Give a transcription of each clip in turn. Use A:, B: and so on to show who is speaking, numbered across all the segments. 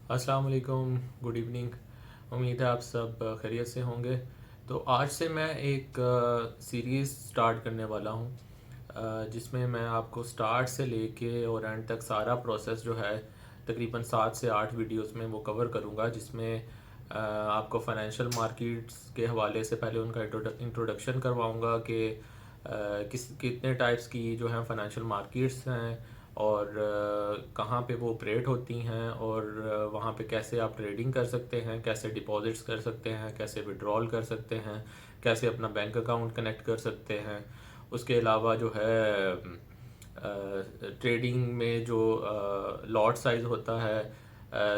A: अस्सलाम वालेकुम, good evening. उम्मीद है आप सब खैरियत से होंगे। तो आज से मैं एक सीरीज़ स्टार्ट करने वाला हूँ, जिसमें मैं आपको स्टार्ट से लेके और एंड तक सारा प्रोसेस जो है तकरीबन 7 से 8 वीडियोस में वो कवर करूँगा, जिसमें आपको फाइनेंशियल मार्केट्स के हवाले से पहले उनका इंट्रोडक्शन करवाऊँगा कि कितने टाइप्स की जो है फाइनेंशियल मार्केट्स हैं और कहाँ पे वो ऑपरेट होती हैं और वहाँ पे कैसे आप ट्रेडिंग कर सकते हैं, कैसे डिपॉजिट्स कर सकते हैं, कैसे विड्रॉल कर सकते हैं, कैसे अपना बैंक अकाउंट कनेक्ट कर सकते हैं। उसके अलावा जो है ट्रेडिंग में जो लॉट साइज़ होता है,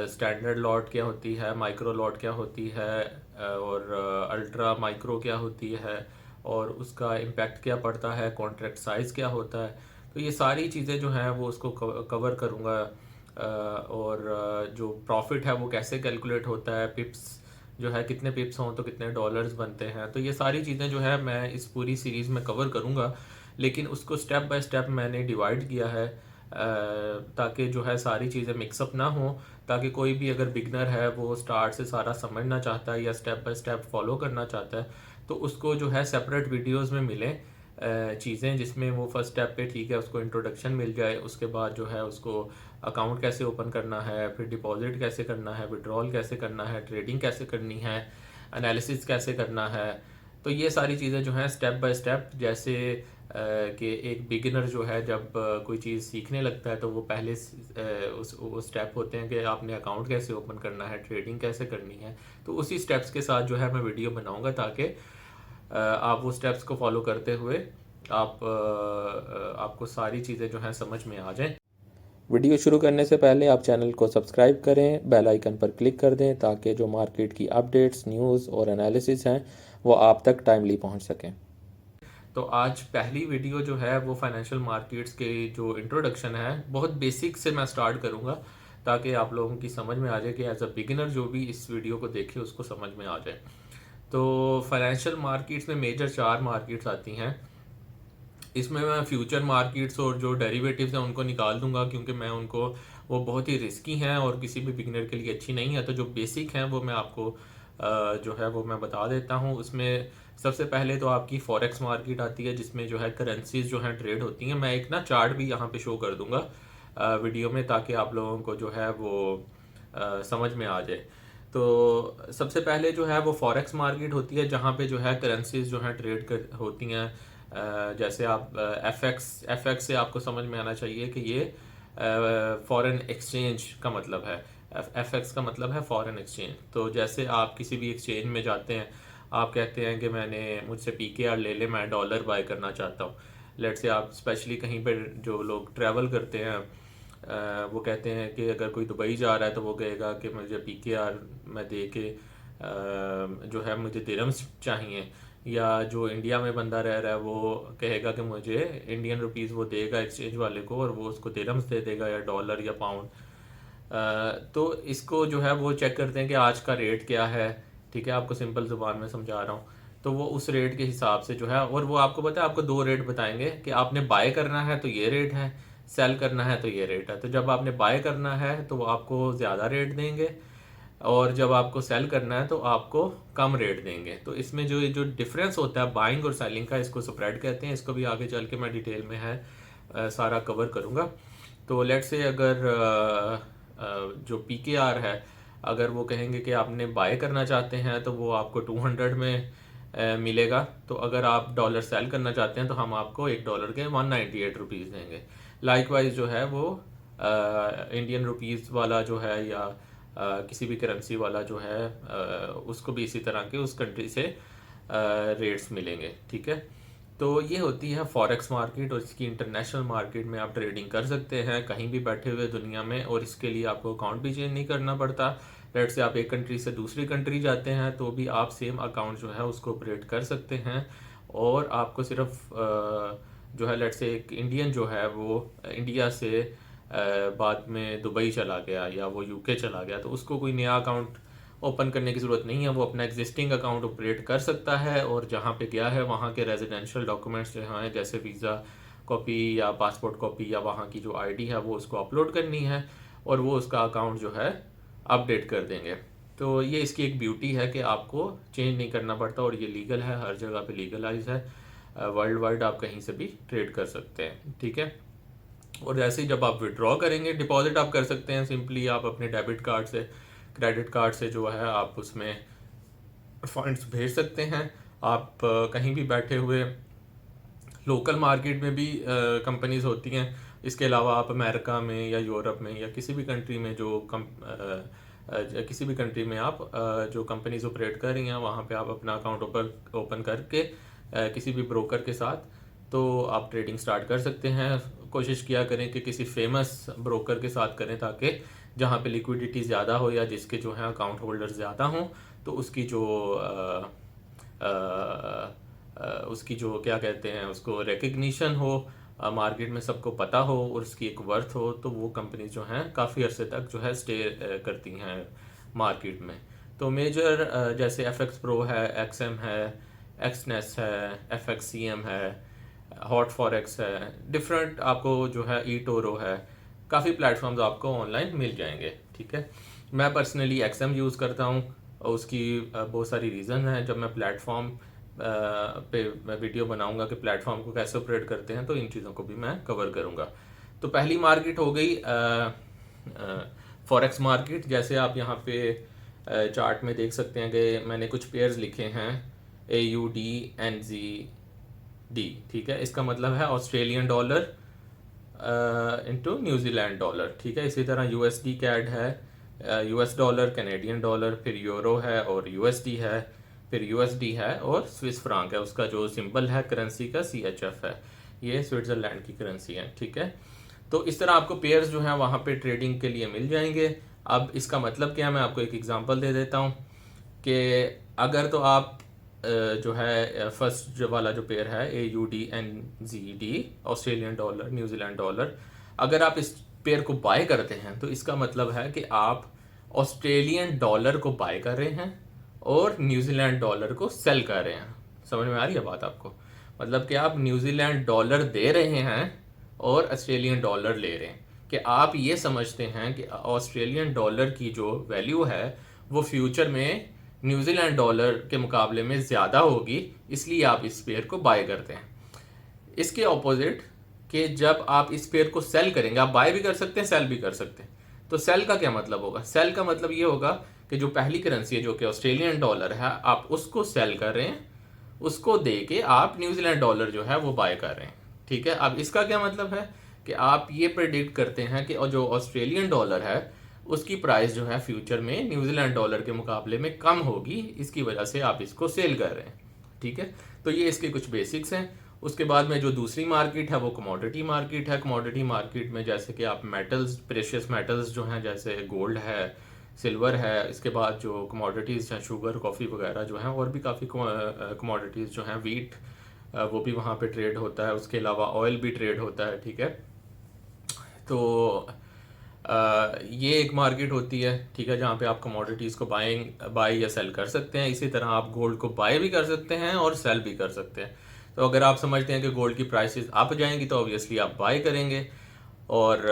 A: स्टैंडर्ड लॉट क्या होती है, माइक्रो लॉट क्या होती है, और अल्ट्रा माइक्रो क्या होती है और उसका इम्पेक्ट क्या पड़ता है, कॉन्ट्रैक्ट साइज़ क्या होता है। तो ये सारी चीज़ें जो हैं वो उसको कवर करूँगा। और जो प्रॉफिट है वो कैसे कैलकुलेट होता है, पिप्स जो है कितने पिप्स हों तो कितने डॉलर्स बनते हैं। तो ये सारी चीज़ें जो है मैं इस पूरी सीरीज़ में कवर करूँगा, लेकिन उसको स्टेप बाय स्टेप मैंने डिवाइड किया है, ताकि जो है सारी चीज़ें मिक्सअप ना हो, ताकि कोई भी अगर बिगनर है वो स्टार्ट से सारा समझना चाहता है या स्टेप बाय स्टेप फॉलो करना चाहता है तो उसको जो है सेपरेट वीडियोस में मिलें चीज़ें, जिसमें वो फर्स्ट स्टेप पे ठीक है उसको इंट्रोडक्शन मिल जाए, उसके बाद जो है उसको अकाउंट कैसे ओपन करना है, फिर डिपॉजिट कैसे करना है, विड्रॉल कैसे करना है, ट्रेडिंग कैसे करनी है, एनालिसिस कैसे करना है। तो ये सारी चीज़ें जो हैं स्टेप बाय स्टेप, जैसे कि एक बिगिनर जो है जब कोई चीज़ सीखने लगता है तो वो पहले उस स्टेप होते हैं कि आपने अकाउंट कैसे ओपन करना है, ट्रेडिंग कैसे करनी है। तो उसी स्टेप्स के साथ जो है मैं वीडियो बनाऊंगा, ताकि आप वो स्टेप्स को फॉलो करते हुए आपको सारी चीज़ें जो हैं समझ में आ जाएं। वीडियो शुरू करने से पहले आप चैनल को सब्सक्राइब करें, बेल आइकन पर क्लिक कर दें, ताकि जो मार्केट की अपडेट्स, न्यूज़ और एनालिसिस हैं वो आप तक टाइमली पहुंच सकें। तो आज पहली वीडियो जो है वो फाइनेंशियल मार्केट्स के जो इंट्रोडक्शन है, बहुत बेसिक से मैं स्टार्ट करूंगा, ताकि आप लोगों की समझ में आ जाए कि एज अ बिगिनर जो भी इस वीडियो को देखे उसको समझ में आ जाए। तो फाइनेंशियल मार्केट्स में मेजर 4 मार्केट्स आती हैं। इसमें मैं फ्यूचर मार्केट्स और जो डेरिवेटिव्स हैं उनको निकाल दूंगा, क्योंकि मैं उनको वो बहुत ही रिस्की हैं और किसी भी बिगिनर के लिए अच्छी नहीं है। तो जो बेसिक हैं वो मैं आपको जो है वो मैं बता देता हूँ। उसमें सबसे पहले तो आपकी फॉरेक्स मार्केट आती है, जिसमें जो है करेंसीज जो हैं ट्रेड होती हैं। मैं एक ना चार्ट भी यहाँ पे शो कर दूंगा वीडियो में, ताकि आप लोगों को जो है वो समझ में आ जाए। तो सबसे पहले जो है वो फॉरेक्स मार्केट होती है, जहाँ पे जो है करेंसीज जो है ट्रेड कर होती हैं। जैसे आप एफ एक्स से आपको समझ में आना चाहिए कि ये फॉरेन एक्सचेंज का मतलब है। एफ एक्स का मतलब है फॉरेन एक्सचेंज। तो जैसे आप किसी भी एक्सचेंज में जाते हैं, आप कहते हैं कि मैंने मुझसे पीकेआर ले ले, मैं डॉलर बाय करना चाहता हूँ। लेट से आप स्पेशली कहीं पर जो लोग ट्रैवल करते हैं, वो कहते हैं कि अगर कोई दुबई जा रहा है तो वो कहेगा कि मुझे पीकेआर में दे के जो है मुझे दिरहम्स चाहिए। या जो इंडिया में बंदा रह रहा है वो कहेगा कि मुझे इंडियन रुपीस वो देगा एक्सचेंज वाले को, और वो उसको दिरहम्स दे देगा या डॉलर या पाउंड। तो इसको जो है वो चेक करते हैं कि आज का रेट क्या है। ठीक है, आपको सिंपल ज़ुबान में समझा रहा हूँ। तो वो उस रेट के हिसाब से जो है, और वो आपको पता है आपको 2 रेट बताएंगे कि आपने बाय करना है तो ये रेट है, सेल करना है तो ये रेट है। तो जब आपने बाय करना है तो वो आपको ज़्यादा रेट देंगे, और जब आपको सेल करना है तो आपको कम रेट देंगे। तो इसमें जो जो डिफरेंस होता है बाइंग और सेलिंग का, इसको स्प्रेड कहते हैं। इसको भी आगे चल के मैं डिटेल में है सारा कवर करूँगा। तो लेट से अगर जो पीकेआर है, अगर वो कहेंगे कि आपने बाय करना चाहते हैं तो वो आपको 200 में मिलेगा। तो अगर आप डॉलर सेल करना चाहते हैं तो हम आपको $1 के 198 रुपीज़ देंगे। लाइकवाइज जो है वो इंडियन रुपीज़ वाला जो है, या किसी भी करेंसी वाला जो है, उसको भी इसी तरह के उस कंट्री से रेट्स मिलेंगे। ठीक है, तो ये होती है फॉरेक्स मार्केट, और इसकी इंटरनेशनल मार्केट में आप ट्रेडिंग कर सकते हैं कहीं भी बैठे हुए दुनिया में, और इसके लिए आपको अकाउंट भी चेंज नहीं करना पड़ता। लेट से आप एक कंट्री से दूसरी कंट्री जाते हैं तो भी आप सेम अकाउंट जो है उसको ऑपरेट कर सकते हैं। और आपको सिर्फ जो है लेट से एक इंडियन जो है वो इंडिया से बाद में दुबई चला गया या वो यूके चला गया, तो उसको कोई नया अकाउंट ओपन करने की ज़रूरत नहीं है। वो अपना एग्जिस्टिंग अकाउंट ऑपरेट कर सकता है, और जहाँ पे गया है वहाँ के रेजिडेंशियल डॉक्यूमेंट्स जो हैं, जैसे वीज़ा कॉपी या पासपोर्ट कॉपी या वहाँ की जो आईडी है वो उसको अपलोड करनी है, और वो उसका अकाउंट जो है अपडेट कर देंगे। तो ये इसकी एक ब्यूटी है कि आपको चेंज नहीं करना पड़ता और ये लीगल है, हर जगह पे लीगलाइज है, वर्ल्ड वाइड आप कहीं से भी ट्रेड कर सकते हैं, ठीक है। और जैसे ही जब आप विड्रॉ करेंगे, डिपॉजिट आप कर सकते हैं सिंपली, आप अपने डेबिट कार्ड से, क्रेडिट कार्ड से जो है आप उसमें फंड्स भेज सकते हैं। आप कहीं भी बैठे हुए लोकल मार्केट में भी कंपनीज होती हैं। इसके अलावा आप अमेरिका में या यूरोप में या किसी भी कंट्री में किसी भी कंट्री में आप जो कंपनीज ऑपरेट कर रही हैं वहाँ पे आप अपना अकाउंट ओपन करके किसी भी ब्रोकर के साथ तो आप ट्रेडिंग स्टार्ट कर सकते हैं। कोशिश किया करें कि किसी फेमस ब्रोकर के साथ करें ताकि जहाँ पे लिक्विडिटी ज़्यादा हो या जिसके जो है अकाउंट होल्डर ज़्यादा हों, तो उसकी जो क्या कहते हैं उसको रिकग्निशन हो, मार्केट में सबको पता हो और उसकी एक वर्थ हो, तो वो कंपनी जो हैं काफ़ी अरसे तक जो है स्टे करती हैं मार्केट में। तो मेजर जैसे FX Pro है, XM है, XNES है, FXCM है, हॉट फॉरेक्स है, डिफरेंट आपको जो है eToro है, काफ़ी प्लेटफॉर्म्स आपको ऑनलाइन मिल जाएंगे, ठीक है। मैं पर्सनली XM यूज़ करता हूँ और उसकी बहुत सारी रीज़न हैं। जब मैं प्लेटफॉर्म पे मैं वीडियो बनाऊंगा कि प्लेटफॉर्म को कैसे ऑपरेट करते हैं, तो इन चीज़ों को भी मैं कवर करूंगा। तो पहली मार्केट हो गई फॉरेक्स मार्केट। जैसे आप यहाँ पे चार्ट में देख सकते हैं कि मैंने कुछ पेयर्स लिखे हैं AUD NZD, ठीक है। इसका मतलब है Australian dollar into New Zealand dollar, ठीक है। इसी तरह USD कैड है, US डॉलर, कैनेडियन डॉलर, फिर यूरो है और USD है, फिर USD है और स्विस फ्रांक है। उसका जो सिंबल है करेंसी का CHF है, ये स्विट्ज़रलैंड की करेंसी है, ठीक है। तो इस तरह आपको पेयर्स जो हैं वहाँ पे ट्रेडिंग के लिए मिल जाएंगे। अब इसका मतलब क्या है, मैं आपको एक एग्जांपल दे देता हूँ कि अगर तो आप जो है फर्स्ट जो वाला जो पेयर है AUD NZD, Australian dollar New Zealand dollar, अगर आप इस पेयर को बाय करते हैं तो इसका मतलब है कि आप ऑस्ट्रेलियन डॉलर को बाय कर रहे हैं और न्यूजीलैंड डॉलर को सेल कर रहे हैं। समझ में आ रही है बात आपको? मतलब कि आप न्यूजीलैंड डॉलर दे रहे हैं और ऑस्ट्रेलियन डॉलर ले रहे हैं, कि आप ये समझते हैं कि ऑस्ट्रेलियन डॉलर की जो वैल्यू है वो फ्यूचर में न्यूजीलैंड डॉलर के मुकाबले में ज़्यादा होगी, इसलिए आप इस पेयर को बाय करते हैं। इसके ऑपोजिट कि जब आप इस पेयर को सेल करेंगे, आप बाय भी कर सकते हैं, सेल भी कर सकते हैं। तो सेल का क्या मतलब होगा? सेल का मतलब ये होगा कि जो पहली करेंसी है जो कि ऑस्ट्रेलियन डॉलर है, आप उसको सेल कर रहे हैं, उसको दे के आप न्यूजीलैंड डॉलर जो है वो बाय कर रहे हैं, ठीक है। अब इसका क्या मतलब है कि आप ये प्रेडिक्ट करते हैं कि जो ऑस्ट्रेलियन डॉलर है उसकी प्राइस जो है फ्यूचर में न्यूजीलैंड डॉलर के मुकाबले में कम होगी, इसकी वजह से आप इसको सेल कर रहे हैं, ठीक है। तो ये इसके कुछ बेसिक्स हैं। उसके बाद में जो दूसरी मार्केट है वो कमोडिटी मार्केट है। कमोडिटी मार्केट में जैसे कि आप मेटल्स, प्रेशियस मेटल्स जो हैं जैसे गोल्ड है, सिल्वर है, इसके बाद जो कमोडिटीज़ हैं शुगर, कॉफ़ी वगैरह जो हैं, और भी काफ़ी कमोडिटीज़ जो हैं, वीट वो भी वहाँ पे ट्रेड होता है। उसके अलावा ऑयल भी ट्रेड होता है, ठीक है। तो ये एक मार्केट होती है, ठीक है, जहाँ पे आप कमोडिटीज़ को बाय या सेल कर सकते हैं। इसी तरह आप गोल्ड को बाय भी कर सकते हैं और सेल भी कर सकते हैं। तो अगर आप समझते हैं कि गोल्ड की प्राइसेस अप जाएंगी तो ऑब्वियसली आप बाय करेंगे, और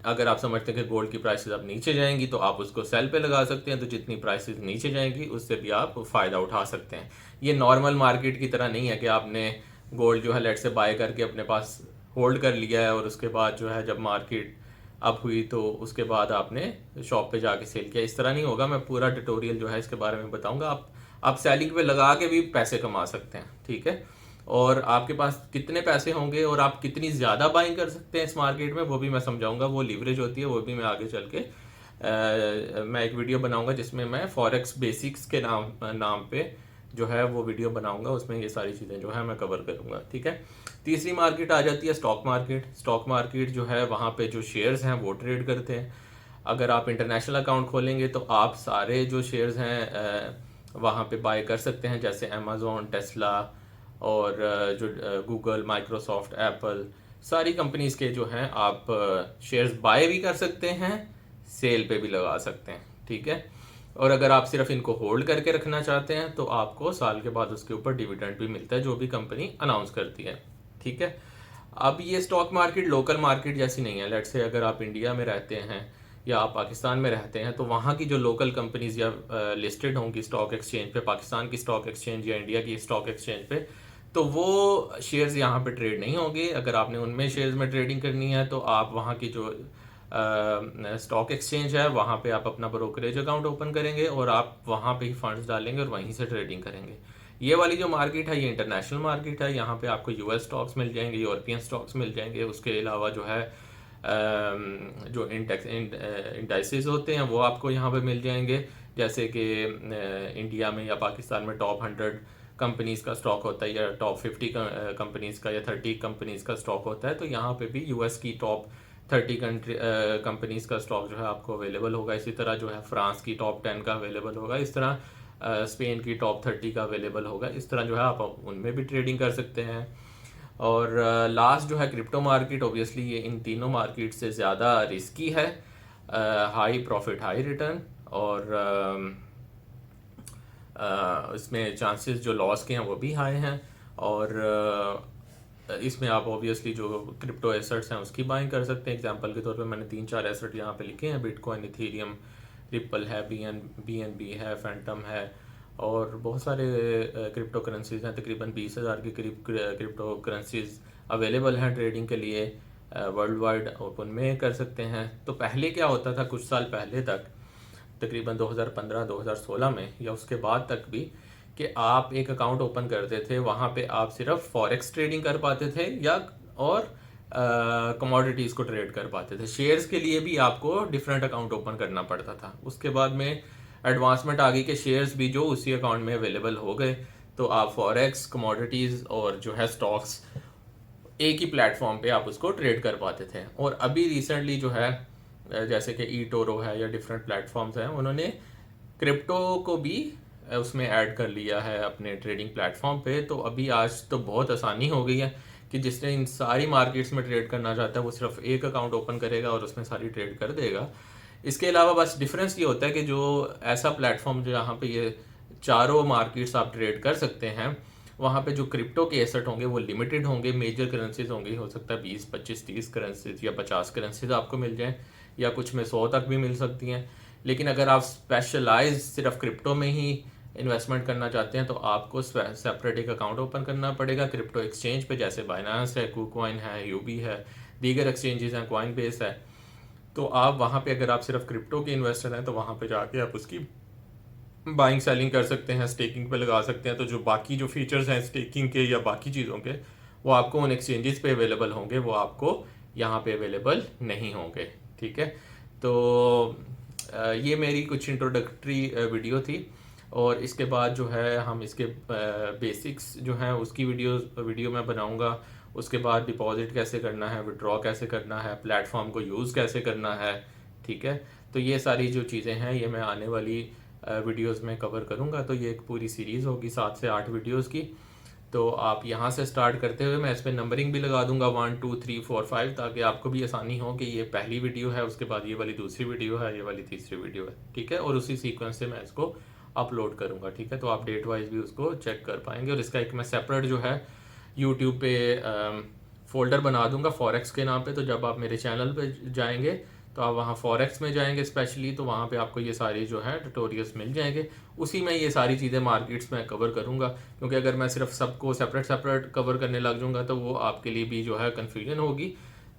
A: अगर आप समझते हैं कि गोल्ड की प्राइसेस अब नीचे जाएंगी तो आप उसको सेल पे लगा सकते हैं। तो जितनी प्राइसेस नीचे जाएंगी उससे भी आप फ़ायदा उठा सकते हैं। ये नॉर्मल मार्केट की तरह नहीं है कि आपने गोल्ड जो है लेट से बाय करके अपने पास होल्ड कर लिया है और उसके बाद जो है जब मार्केट अप हुई तो उसके बाद आपने शॉप पे जाके सेल किया। इस तरह नहीं होगा। मैं पूरा ट्यूटोरियल जो है इसके बारे में बताऊंगा। आप सेलिंग पे लगा के भी पैसे कमा सकते हैं, ठीक है। और आपके पास कितने पैसे होंगे और आप कितनी ज़्यादा बाइंग कर सकते हैं इस मार्केट में, वो भी मैं समझाऊंगा। वो लीवरेज होती है, वो भी मैं आगे चल के मैं एक वीडियो बनाऊंगा जिसमें मैं फॉरेक्स बेसिक्स के नाम पे जो है वो वीडियो बनाऊंगा। उसमें ये सारी चीज़ें जो है मैं कवर करूंगा, ठीक है। तीसरी मार्केट आ जाती है स्टॉक मार्केट। स्टॉक मार्केट जो है वहाँ पे जो शेयर्स हैं वो ट्रेड करते हैं। अगर आप इंटरनेशनल अकाउंट खोलेंगे तो आप सारे जो शेयर्स हैं वहाँ पे बाय कर सकते हैं, जैसे अमेज़ॉन, टेस्ला और जो गूगल, माइक्रोसॉफ्ट, एप्पल, सारी कंपनीज के जो हैं आप शेयर्स बाय भी कर सकते हैं, सेल पे भी लगा सकते हैं, ठीक है। और अगर आप सिर्फ इनको होल्ड करके रखना चाहते हैं तो आपको साल के बाद उसके ऊपर डिविडेंड भी मिलता है जो भी कंपनी अनाउंस करती है, ठीक है। अब ये स्टॉक मार्केट लोकल मार्केट जैसी नहीं है। लेट्स से अगर आप इंडिया में रहते हैं या आप पाकिस्तान में रहते हैं तो वहाँ की जो लोकल कंपनीज या लिस्टेड होंगी स्टॉक एक्सचेंज पे, पाकिस्तान की स्टॉक एक्सचेंज या इंडिया की स्टॉक एक्सचेंज पे, तो वो शेयर्स यहाँ पे ट्रेड नहीं होंगे। अगर आपने उनमें शेयर्स में ट्रेडिंग करनी है तो आप वहाँ की जो स्टॉक एक्सचेंज है वहाँ पे आप अपना ब्रोकरेज अकाउंट ओपन करेंगे और आप वहाँ पे ही फंड्स डालेंगे और वहीं से ट्रेडिंग करेंगे। ये वाली जो मार्केट है ये इंटरनेशनल मार्केट है। यहाँ पे आपको यूएस स्टॉक्स मिल जाएंगे, यूरोपियन स्टॉक्स मिल जाएंगे, उसके अलावा जो है जो इंडाइसेस होते हैं वो आपको यहाँ पे मिल जाएंगे। जैसे कि इंडिया में या पाकिस्तान में टॉप 100 कंपनीज का स्टॉक होता है या टॉप 50 कंपनीज का या 30 कंपनीज का स्टॉक होता है, तो यहाँ पे भी यूएस की टॉप 30 कंपनीज का स्टॉक जो है आपको अवेलेबल होगा। इसी तरह जो है फ्रांस की टॉप 10 का अवेलेबल होगा, इस तरह स्पेन की टॉप 30 का अवेलेबल होगा। इस तरह जो है आप उनमें भी ट्रेडिंग कर सकते हैं। और लास्ट जो है क्रिप्टो मार्केट, ऑब्वियसली ये इन तीनों मार्केट से ज़्यादा रिस्की है। हाई प्रॉफिट हाई रिटर्न, और इसमें चांसेस जो लॉस के हैं वो भी हाई हैं। और इसमें आप ऑब्वियसली जो क्रिप्टो एसेट्स हैं उसकी बाइंग कर सकते हैं। एग्जांपल के तौर पे मैंने 3-4 एसेट यहाँ पे लिखे हैं, बिटकॉइन, इथेरियम, रिपल है, BNB है, फैंटम है, और बहुत सारे क्रिप्टो करेंसीज हैं। तकरीबन 20,000 के करीब क्रिप्टो करेंसीज अवेलेबल हैं ट्रेडिंग के लिए वर्ल्ड वाइड, ओपन में कर सकते हैं। तो पहले क्या होता था, कुछ साल पहले तक, तकरीबन 2015-2016 में या उसके बाद तक भी, कि आप एक अकाउंट ओपन करते थे, वहाँ पे आप सिर्फ फॉरेक्स ट्रेडिंग कर पाते थे या और कमोडिटीज़ को ट्रेड कर पाते थे। शेयर्स के लिए भी आपको डिफरेंट अकाउंट ओपन करना पड़ता था। उसके बाद में एडवांसमेंट आ गई कि शेयर्स भी जो उसी अकाउंट में अवेलेबल हो गए, तो आप फॉरेक्स, कमोडिटीज़ और जो है स्टॉक्स एक ही प्लेटफॉर्म पे आप उसको ट्रेड कर पाते थे। और अभी रिसेंटली जो है जैसे कि eToro है या डिफरेंट प्लेटफॉर्म्स हैं, उन्होंने क्रिप्टो को भी उसमें ऐड कर लिया है अपने ट्रेडिंग प्लेटफॉर्म पे। तो अभी आज तो बहुत आसानी हो गई है कि जिसने इन सारी मार्केट्स में ट्रेड करना चाहता है वो सिर्फ एक अकाउंट ओपन करेगा और उसमें सारी ट्रेड कर देगा। इसके अलावा बस डिफरेंस ये होता है कि जो ऐसा प्लेटफॉर्म जहाँ पे ये चारों मार्केट्स आप ट्रेड कर सकते हैं, वहाँ पे जो क्रिप्टो के एसेट होंगे वो लिमिटेड होंगे, मेजर करेंसीज होंगी, हो सकता है 20, 25, 30 करेंसीज या 50 करेंसीज आपको मिल जाएं, या कुछ में 100 तक भी मिल सकती हैं। लेकिन अगर आप स्पेशलाइज सिर्फ क्रिप्टो में ही इन्वेस्टमेंट करना चाहते हैं तो आपको सेपरेट एक अकाउंट ओपन करना पड़ेगा क्रिप्टो एक्सचेंज पे, जैसे बाइनांस है, KuCoin है, यूबी है, दीगर एक्सचेंजेस हैं, कॉइनबेस है। तो आप वहाँ पे अगर आप सिर्फ क्रिप्टो के इन्वेस्टर हैं तो वहाँ पे जाके आप उसकी बाइंग सेलिंग कर सकते हैं, स्टेकिंग पे लगा सकते हैं। तो जो बाकी जो फीचर्स हैं स्टेकिंग के या बाकी चीज़ों के, वो आपको उन एक्सचेंजेस पे अवेलेबल होंगे, वो आपको यहाँ पे अवेलेबल नहीं होंगे। ठीक है, तो ये मेरी कुछ इंट्रोडक्टरी वीडियो थी। और इसके बाद जो है हम इसके बेसिक्स जो हैं उसकी वीडियो मैं बनाऊंगा। उसके बाद डिपॉजिट कैसे करना है, विड्रॉ कैसे करना है, प्लेटफॉर्म को यूज़ कैसे करना है। ठीक है, तो ये सारी जो चीज़ें हैं ये मैं आने वाली वीडियोस में कवर करूंगा। तो ये एक पूरी सीरीज़ होगी 7 से 8 वीडियोस की। तो आप यहाँ से स्टार्ट करते हुए मैं इस पर नंबरिंग भी लगा दूंगा 1, 2, 3, 4, 5, ताकि आपको भी आसानी हो कि ये पहली वीडियो है, उसके बाद ये वाली दूसरी वीडियो है, ये वाली तीसरी वीडियो है। ठीक है, और उसी सीक्वेंस से मैं इसको अपलोड करूँगा। ठीक है, तो आप डेट वाइज भी उसको चेक कर पाएंगे। और इसका एक मैं सेपरेट जो है यूट्यूब पे फोल्डर बना दूंगा फॉरेक्स के नाम पे। तो जब आप मेरे चैनल पे जाएंगे तो आप वहाँ फॉरेक्स में जाएंगे स्पेशली, तो वहाँ पे आपको ये सारी जो है ट्यूटोरियल्स मिल जाएंगे। उसी में ये सारी चीज़ें मार्केट्स में कवर करूँगा, क्योंकि अगर मैं सिर्फ सबको सेपरेट कवर करने लग जाऊँगा तो वो आपके लिए भी जो है कन्फ्यूजन होगी।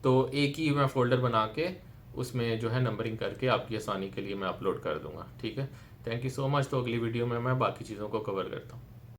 A: तो एक ही मैं फ़ोल्डर बना के उसमें जो है नंबरिंग करके आपकी आसानी के लिए मैं अपलोड कर दूँगा। ठीक है, थैंक यू सो मच। तो अगली वीडियो में मैं बाकी चीज़ों को कवर करता हूँ।